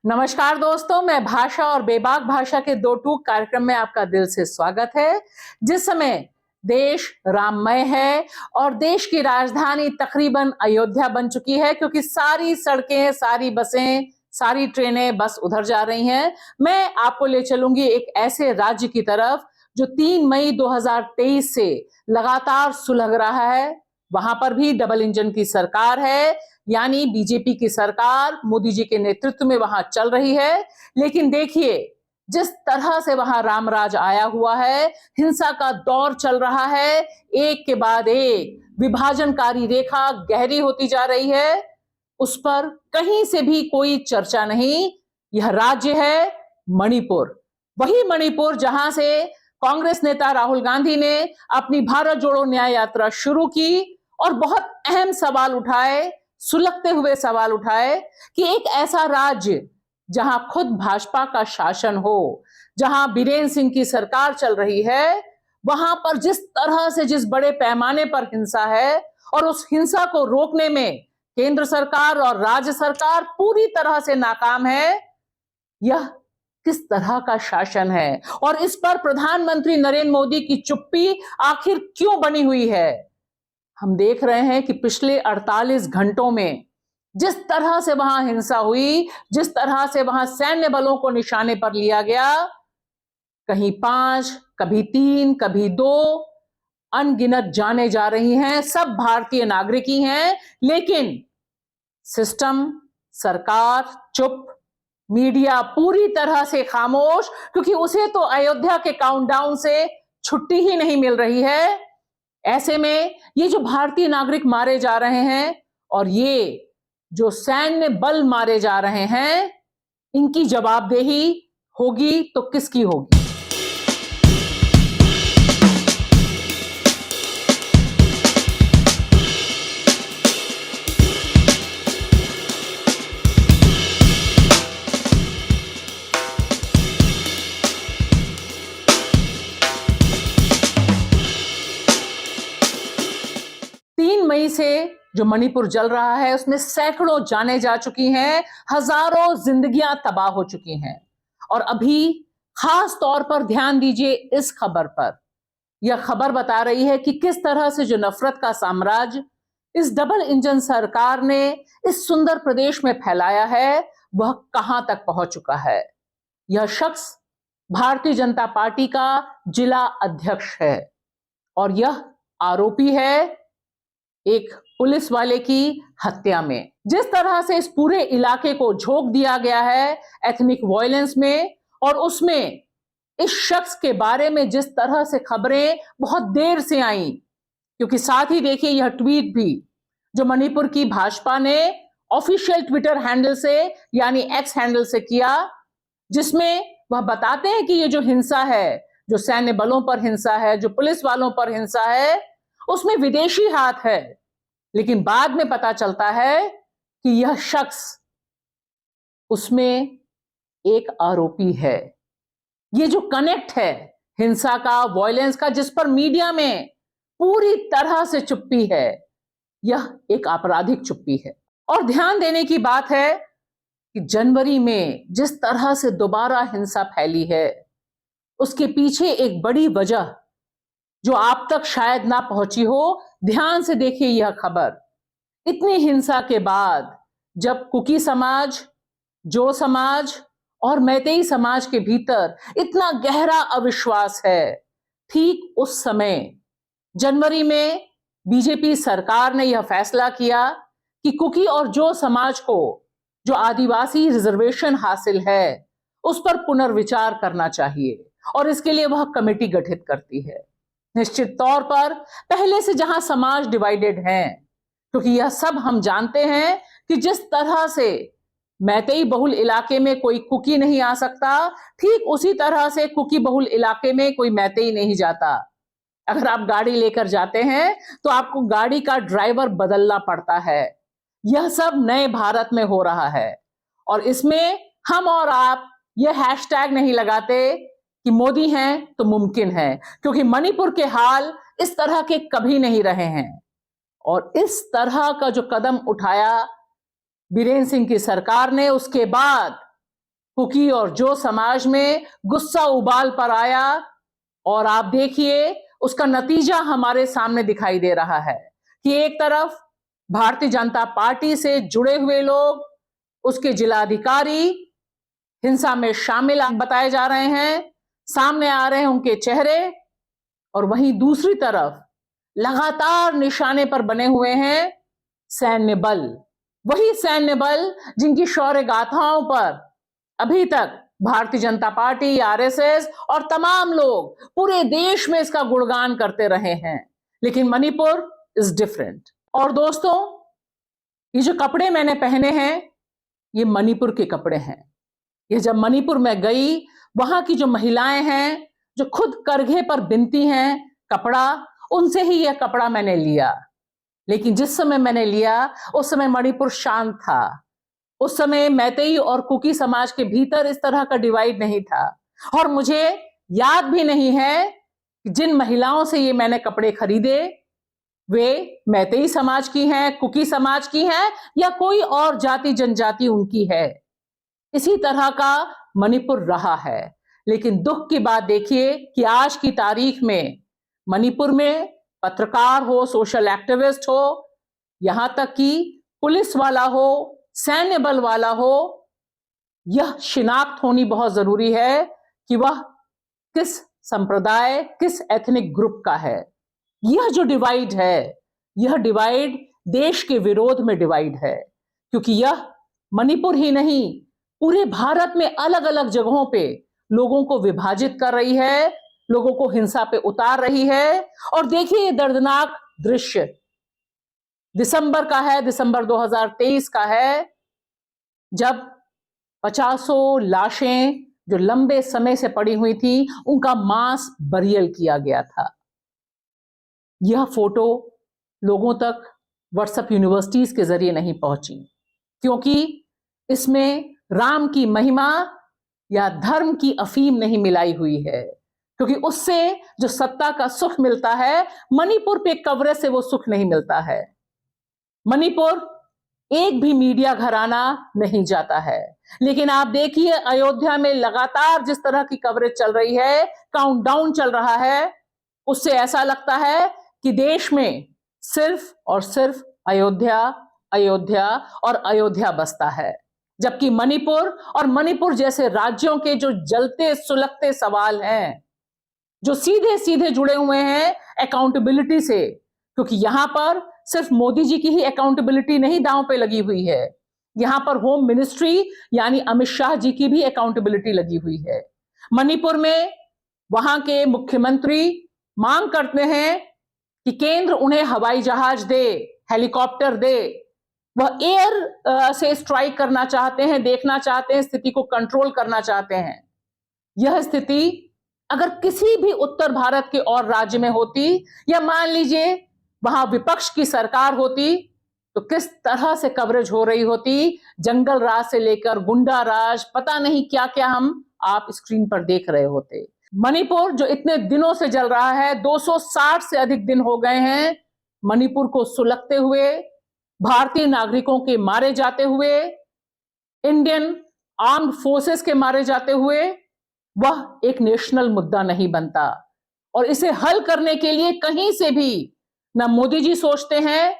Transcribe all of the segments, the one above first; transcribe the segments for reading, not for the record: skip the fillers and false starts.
नमस्कार दोस्तों, मैं भाषा और बेबाक भाषा के दो टूक कार्यक्रम में आपका दिल से स्वागत है। जिस समय देश राममय है और देश की राजधानी तकरीबन अयोध्या बन चुकी है, क्योंकि सारी सड़कें, सारी बसें, सारी ट्रेनें बस उधर जा रही हैं। मैं आपको ले चलूंगी एक ऐसे राज्य की तरफ जो 3 मई 2023 से लगातार सुलग रहा है। वहां पर भी डबल इंजन की सरकार है, यानी बीजेपी की सरकार मोदी जी के नेतृत्व में वहां चल रही है। लेकिन देखिए, जिस तरह से वहां रामराज आया हुआ है, हिंसा का दौर चल रहा है, एक के बाद एक विभाजनकारी रेखा गहरी होती जा रही है, उस पर कहीं से भी कोई चर्चा नहीं। यह राज्य है मणिपुर, वही मणिपुर जहां से कांग्रेस नेता राहुल गांधी ने अपनी भारत जोड़ो न्याय यात्रा शुरू की और बहुत अहम सवाल उठाए, सुलगते हुए सवाल उठाए कि एक ऐसा राज्य जहां खुद भाजपा का शासन हो, जहां बीरेन सिंह की सरकार चल रही है, वहां पर जिस तरह से, जिस बड़े पैमाने पर हिंसा है और उस हिंसा को रोकने में केंद्र सरकार और राज्य सरकार पूरी तरह से नाकाम है, यह किस तरह का शासन है और इस पर प्रधानमंत्री नरेंद्र मोदी की चुप्पी आखिर क्यों बनी हुई है। हम देख रहे हैं कि पिछले 48 घंटों में जिस तरह से वहां हिंसा हुई, जिस तरह से वहां सैन्य बलों को निशाने पर लिया गया, कहीं 5, कभी 3, कभी 2, अनगिनत जाने जा रही हैं, सब भारतीय नागरिक ही हैं, लेकिन सिस्टम, सरकार चुप, मीडिया पूरी तरह से खामोश, क्योंकि उसे तो अयोध्या के काउंटडाउन से छुट्टी ही नहीं मिल रही है। ऐसे में ये जो भारतीय नागरिक मारे जा रहे हैं और ये जो सैन्य बल मारे जा रहे हैं, इनकी जवाबदेही होगी तो किसकी होगी? मई से जो मणिपुर जल रहा है, उसमें सैकड़ों जानें जा चुकी हैं, हजारों जिंदगियां तबाह हो चुकी हैं। और अभी खास तौर पर ध्यान दीजिए इस खबर पर। यह खबर बता रही है कि किस तरह से जो नफरत का साम्राज्य इस डबल इंजन सरकार ने इस सुंदर प्रदेश में फैलाया है, वह कहां तक पहुंच चुका है। यह शख्स भारतीय जनता पार्टी का जिला अध्यक्ष है और यह आरोपी है एक पुलिस वाले की हत्या में। जिस तरह से इस पूरे इलाके को झोंक दिया गया है एथनिक वायलेंस में, और उसमें इस शख्स के बारे में जिस तरह से खबरें बहुत देर से आई, क्योंकि साथ ही देखिए यह ट्वीट भी जो मणिपुर की भाजपा ने ऑफिशियल ट्विटर हैंडल से, यानी एक्स हैंडल से किया, जिसमें वह बताते हैं कि ये जो हिंसा है, जो सैन्य बलों पर हिंसा है, जो पुलिस वालों पर हिंसा है, उसमें विदेशी हाथ है। लेकिन बाद में पता चलता है कि यह शख्स उसमें एक आरोपी है। ये जो कनेक्ट है हिंसा का, वायलेंस का, जिस पर मीडिया में पूरी तरह से चुप्पी है, यह एक आपराधिक चुप्पी है। और ध्यान देने की बात है कि जनवरी में जिस तरह से दोबारा हिंसा फैली है, उसके पीछे एक बड़ी वजह जो आप तक शायद ना पहुंची हो। ध्यान से देखिए यह खबर। इतनी हिंसा के बाद जब कुकी समाज, जो समाज और मैतेई समाज के भीतर इतना गहरा अविश्वास है, ठीक उस समय जनवरी में बीजेपी सरकार ने यह फैसला किया कि कुकी और जो समाज को जो आदिवासी रिजर्वेशन हासिल है, उस पर पुनर्विचार करना चाहिए और इसके लिए वह कमेटी गठित करती है। निश्चित तौर पर पहले से जहां समाज डिवाइडेड हैं, क्योंकि यह सब हम जानते हैं कि जिस तरह से मैतेई बहुल इलाके में कोई कुकी नहीं आ सकता, ठीक उसी तरह से कुकी बहुल इलाके में कोई मैतेई नहीं जाता। अगर आप गाड़ी लेकर जाते हैं तो आपको गाड़ी का ड्राइवर बदलना पड़ता है। यह सब नए भारत में हो रहा है और इसमें हम और आप यह हैशटैग नहीं लगाते कि मोदी हैं तो मुमकिन है, क्योंकि मणिपुर के हाल इस तरह के कभी नहीं रहे हैं। और इस तरह का जो कदम उठाया बीरेन सिंह की सरकार ने, उसके बाद कुकी और जो समाज में गुस्सा उबाल पर आया और आप देखिए उसका नतीजा हमारे सामने दिखाई दे रहा है कि एक तरफ भारतीय जनता पार्टी से जुड़े हुए लोग, उसके जिलाधिकारी हिंसा में शामिल बताए जा रहे हैं, सामने आ रहे हैं उनके चेहरे, और वहीं दूसरी तरफ लगातार निशाने पर बने हुए हैं सैन्य बल, वही सैन्य बल जिनकी शौर्य गाथाओं पर अभी तक भारतीय जनता पार्टी, आरएसएस और तमाम लोग पूरे देश में इसका गुणगान करते रहे हैं। लेकिन मणिपुर इज डिफरेंट। और दोस्तों, ये जो कपड़े मैंने पहने हैं ये मणिपुर के कपड़े हैं। ये जब मणिपुर में गई, वहां की जो महिलाएं हैं जो खुद करघे पर बिनती हैं कपड़ा, उनसे ही यह कपड़ा मैंने लिया। लेकिन जिस समय मैंने लिया उस समय मणिपुर शांत था। उस समय मैतेई और कुकी समाज के भीतर इस तरह का डिवाइड नहीं था। और मुझे याद भी नहीं है कि जिन महिलाओं से ये मैंने कपड़े खरीदे वे मैतेई समाज की हैं, कुकी समाज की हैं या कोई और जाति जनजाति उनकी है। इसी तरह का मणिपुर रहा है। लेकिन दुख की बात देखिए कि आज की तारीख में मणिपुर में पत्रकार हो, सोशल एक्टिविस्ट हो, यहां तक कि पुलिस वाला हो, सैन्य बल वाला हो, यह शिनाख्त होनी बहुत जरूरी है कि वह किस संप्रदाय, किस एथनिक ग्रुप का है। यह जो डिवाइड है, यह डिवाइड देश के विरोध में डिवाइड है, क्योंकि यह मणिपुर ही नहीं पूरे भारत में अलग अलग जगहों पे लोगों को विभाजित कर रही है, लोगों को हिंसा पे उतार रही है। और देखिए ये दर्दनाक दृश्य दिसंबर का है, दिसंबर 2023 का है, जब 50 लाशें जो लंबे समय से पड़ी हुई थी उनका मास बरियल किया गया था। यह फोटो लोगों तक व्हाट्सएप यूनिवर्सिटीज के जरिए नहीं पहुंची, क्योंकि इसमें राम की महिमा या धर्म की अफीम नहीं मिलाई हुई है, क्योंकि उससे जो सत्ता का सुख मिलता है, मणिपुर पे कवरेज से वो सुख नहीं मिलता है। मणिपुर एक भी मीडिया घराना नहीं जाता है। लेकिन आप देखिए अयोध्या में लगातार जिस तरह की कवरेज चल रही है, काउंटडाउन चल रहा है, उससे ऐसा लगता है कि देश में सिर्फ और सिर्फ अयोध्या, अयोध्या और अयोध्या बसता है। जबकि मणिपुर और मणिपुर जैसे राज्यों के जो जलते सुलगते सवाल हैं, जो सीधे सीधे जुड़े हुए हैं अकाउंटेबिलिटी से, क्योंकि यहां पर सिर्फ मोदी जी की ही अकाउंटेबिलिटी नहीं दांव पे लगी हुई है, यहां पर होम मिनिस्ट्री यानी अमित शाह जी की भी अकाउंटेबिलिटी लगी हुई है। मणिपुर में वहां के मुख्यमंत्री मांग करते हैं कि केंद्र उन्हें हवाई जहाज दे, हेलीकॉप्टर दे, वह एयर से स्ट्राइक करना चाहते हैं, देखना चाहते हैं, स्थिति को कंट्रोल करना चाहते हैं। यह स्थिति अगर किसी भी उत्तर भारत के और राज्य में होती, या मान लीजिए वहां विपक्ष की सरकार होती, तो किस तरह से कवरेज हो रही होती, जंगल राज से लेकर गुंडा राज, पता नहीं क्या क्या हम आप स्क्रीन पर देख रहे होते। मणिपुर जो इतने दिनों से जल रहा है, 260 से अधिक दिन हो गए हैं मणिपुर को सुलगते हुए, भारतीय नागरिकों के मारे जाते हुए, इंडियन आर्म्ड फोर्सेस के मारे जाते हुए, वह एक नेशनल मुद्दा नहीं बनता। और इसे हल करने के लिए कहीं से भी न मोदी जी सोचते हैं,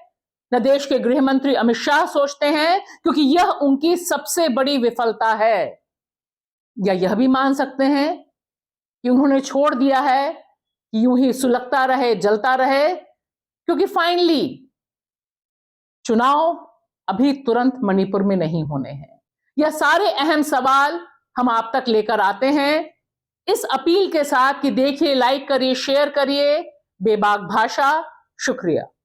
न देश के गृह मंत्री अमित शाह सोचते हैं, क्योंकि यह उनकी सबसे बड़ी विफलता है। या यह भी मान सकते हैं कि उन्होंने छोड़ दिया है कि यूं ही सुलगता रहे, जलता रहे, क्योंकि फाइनली चुनाव अभी तुरंत मणिपुर में नहीं होने हैं। यह सारे अहम सवाल हम आप तक लेकर आते हैं इस अपील के साथ कि देखिए, लाइक करिए, शेयर करिए बेबाक भाषा। शुक्रिया।